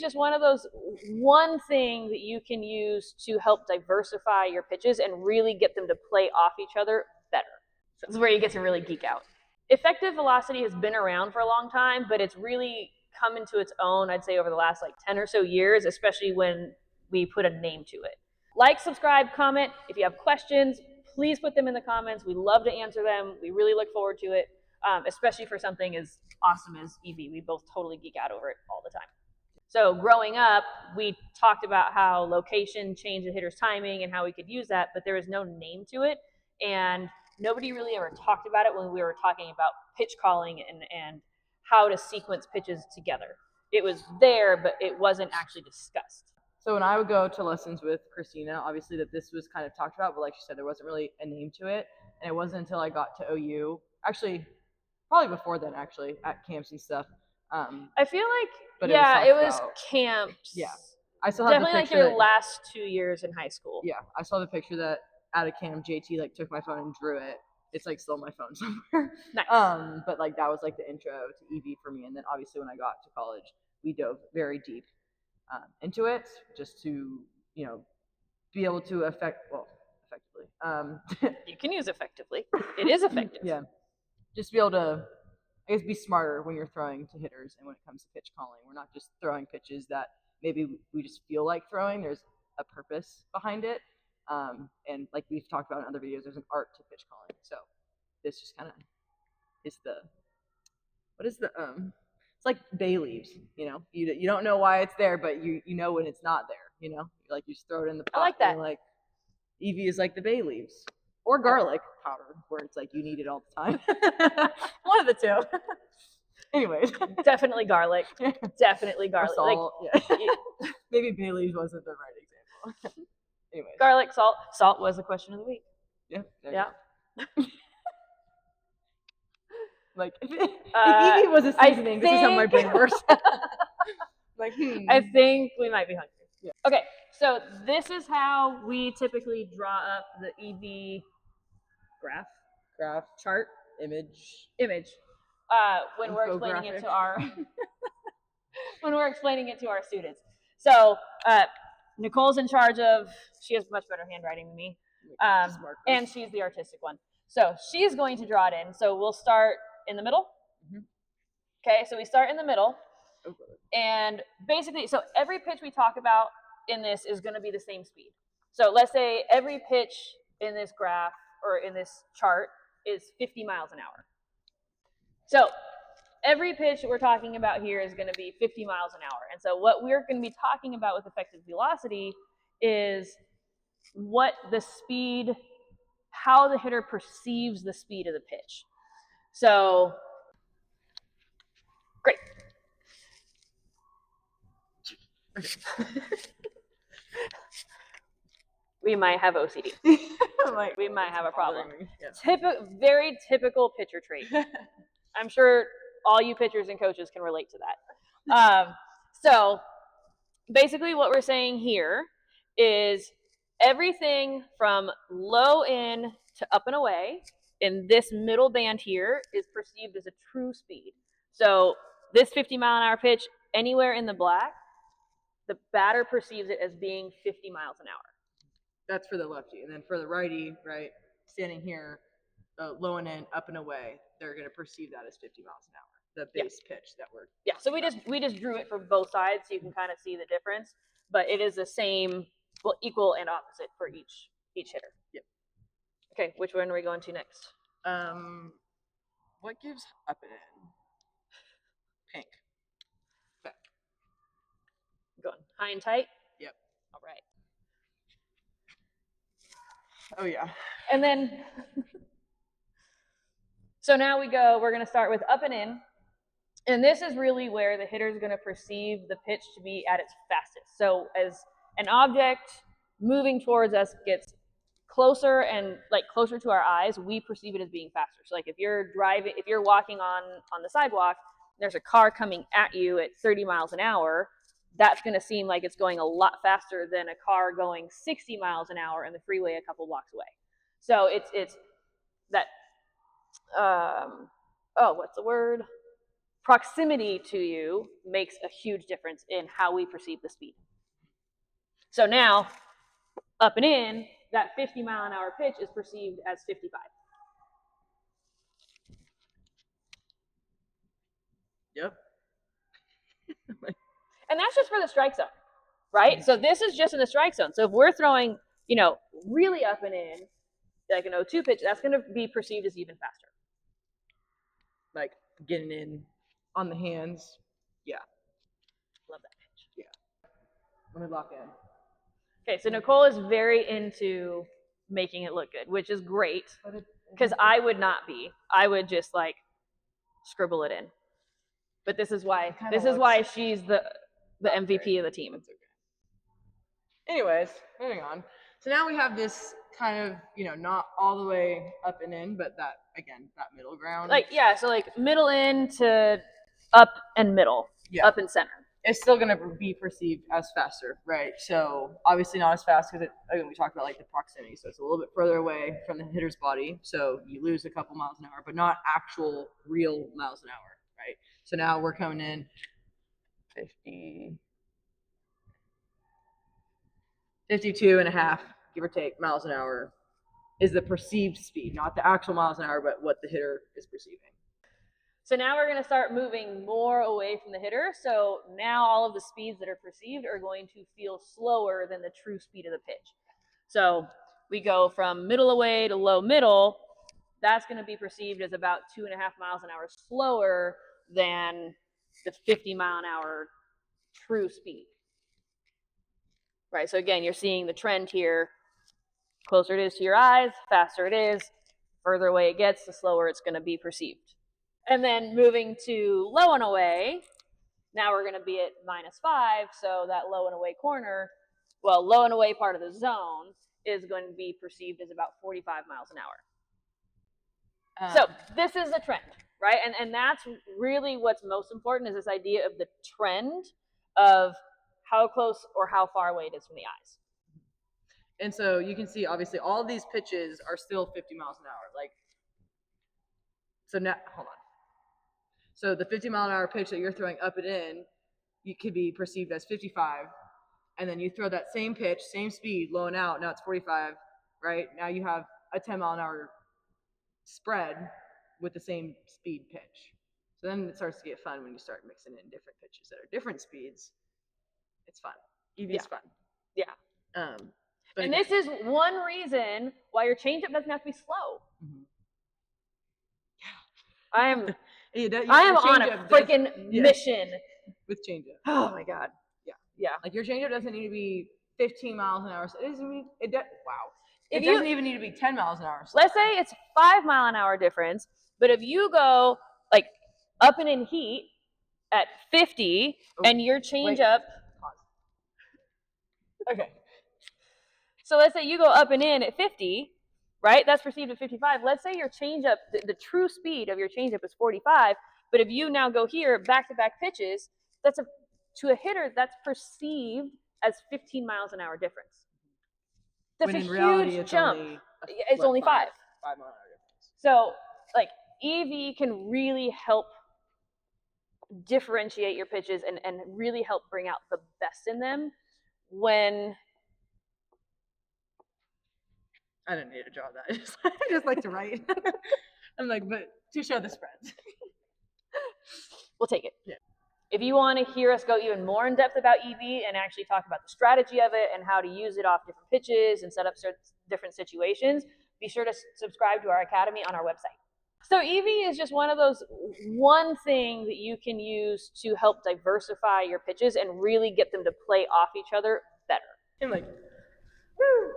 just one of those, one thing that you can use to help diversify your pitches and really get them to play off each other better. So this is where you get to really geek out. Effective velocity has been around for a long time, but it's really come into its own, I'd say, over the last like 10 or so years, especially when we put a name to it. Like, subscribe, comment. If you have questions, please put them in the comments. We love to answer them. We really look forward to it, especially for something as awesome as EV. We both totally geek out over it all the time. So growing up, we talked about how location changed the hitter's timing and how we could use that, but there was no name to it. And nobody really ever talked about it when we were talking about pitch calling and how to sequence pitches together. It was there, but it wasn't actually discussed. So when I would go to lessons with Christina, obviously that this was kind of talked about, but like she said, there wasn't really a name to it. And it wasn't until I got to OU, actually, probably before then, actually, at camps and stuff. I feel like, but yeah, it was camps. Yeah. I still have definitely the picture like your last 2 years in high school. Yeah, I saw the picture that at a camp, JT like took my phone and drew it. It's like still on my phone somewhere. Nice. But like that was like the intro to EV for me. And then obviously when I got to college, we dove very deep into it just to, you know, be able to effectively. You can use effectively. It is effective. Yeah. Just be able to, I guess, be smarter when you're throwing to hitters and when it comes to pitch calling. We're not just throwing pitches that maybe we just feel like throwing. There's a purpose behind it. And like we've talked about in other videos, there's an art to pitch calling. So this just kind of is it's like bay leaves, you know, you don't know why it's there, but you know when it's not there, you know, like you just throw it in the pot. I like that. Like EV is like the bay leaves or garlic powder where it's like you need it all the time. One of the two. Anyways. Definitely garlic. Definitely garlic. Salt, like, yeah. Maybe bay leaves wasn't the right example. Anyways. Garlic, salt. Salt was the question of the week. Yeah. Yeah. Like if EV was a seasoning, this is how my brain works. Like, I think we might be hungry. Yeah. Okay, so this is how we typically draw up the EV graph chart image. When we're explaining it to our students. So Nicole's in charge of. She has much better handwriting than me, and she's the artistic one. So she's going to draw it in. So we'll start in the middle. Mm-hmm. Okay, so we start in the middle. And basically, so every pitch we talk about in this is going to be the same speed. So let's say every pitch in this graph or in this chart is 50 miles an hour. So every pitch that we're talking about here is going to be 50 miles an hour. And so what we're going to be talking about with effective velocity is what the speed, how the hitter perceives the speed of the pitch. So, great. We might have OCD. We might have a problem. Yeah. Very typical pitcher trait. I'm sure all you pitchers and coaches can relate to that. So basically what we're saying here is everything from low in to up and away in this middle band here is perceived as a true speed. So this 50 mile an hour pitch, anywhere in the black, the batter perceives it as being 50 miles an hour. That's for the lefty. And then for the righty, right, standing here, low and in, up and away, they're going to perceive that as 50 miles an hour, the base pitch that we're. Yeah, so we just drew it for both sides so you can kind of see the difference. But it is the same, well, equal and opposite for each hitter. Yep. Okay, which one are we going to next? What gives up and in? Pink. Back. Going high and tight? Yep. All right. Oh, yeah. And then, so now we're going to start with up and in. And this is really where the hitter is going to perceive the pitch to be at its fastest. So as an object moving towards us gets closer and like closer to our eyes, we perceive it as being faster. So like if you're walking on the sidewalk, there's a car coming at you at 30 miles an hour, that's going to seem like it's going a lot faster than a car going 60 miles an hour in the freeway a couple blocks away. So it's that, what's the word? proximity to you makes a huge difference in how we perceive the speed. So now, up and in, that 50-mile-an-hour pitch is perceived as 55. Yep. And that's just for the strike zone, right? So this is just in the strike zone. So if we're throwing, really up and in, like an 0-2 pitch, that's going to be perceived as even faster. Like getting in on the hands. Yeah. Love that pitch. Yeah. Let me lock in. Okay, so Nicole is very into making it look good, which is great, because I would not be. I would just scribble it in. But this is why she's the MVP of the team. Okay. Anyways, moving on. So now we have this kind of, not all the way up and in, but that middle ground. So middle in to up and middle, up and center. It's still going to be perceived as faster, right? So obviously not as fast because again, we talked about the proximity. So it's a little bit further away from the hitter's body. So you lose a couple miles an hour, but not actual real miles an hour, right? So now we're coming in 52.5, give or take, miles an hour is the perceived speed, not the actual miles an hour, but what the hitter is perceiving. So now we're going to start moving more away from the hitter. So now all of the speeds that are perceived are going to feel slower than the true speed of the pitch. So we go from middle away to low middle. That's going to be perceived as about 2.5 miles an hour slower than the 50-mile-an-hour true speed. Right, so again, you're seeing the trend here. Closer it is to your eyes, faster it is. Further away it gets, the slower it's going to be perceived. And then moving to low and away, now we're going to be at -5, so that low and away corner, low and away part of the zone is going to be perceived as about 45 miles an hour. So this is the trend, right? And that's really what's most important, is this idea of the trend of how close or how far away it is from the eyes. And so you can see, obviously, all of these pitches are still 50 miles an hour. So now, hold on. So the 50-mile-an-hour pitch that you're throwing up and in, you could be perceived as 55. And then you throw that same pitch, same speed, low and out. Now it's 45, right? Now you have a 10-mile-an-hour spread with the same speed pitch. So then it starts to get fun when you start mixing in different pitches that are different speeds. It's fun. EV's fun. Yeah. And this is one reason why your changeup doesn't have to be slow. Mm-hmm. I am on a freaking mission with changeup. Oh my god. Yeah. Your changeup doesn't need to be 15 miles an hour. So it doesn't even need to be 10 miles an hour. Let's say it's 5-mile-an-hour difference, but if you go up and in heat at 50 and your changeup. Okay. So let's say you go up and in at 50, right? That's perceived at 55. Let's say your changeup, the true speed of your changeup is 45, but if you now go here, back-to-back pitches, to a hitter, that's perceived as 15 miles an hour difference. That's a huge jump. It's only 5. 5 mile an hour difference. So, EV can really help differentiate your pitches and really help bring out the best in them when... I didn't need to draw that. I just like to write. I'm but to show the spreads. We'll take it. Yeah. If you want to hear us go even more in depth about EV and actually talk about the strategy of it and how to use it off different pitches and set up different situations, be sure to subscribe to our academy on our website. So EV is just one thing that you can use to help diversify your pitches and really get them to play off each other better. And woo!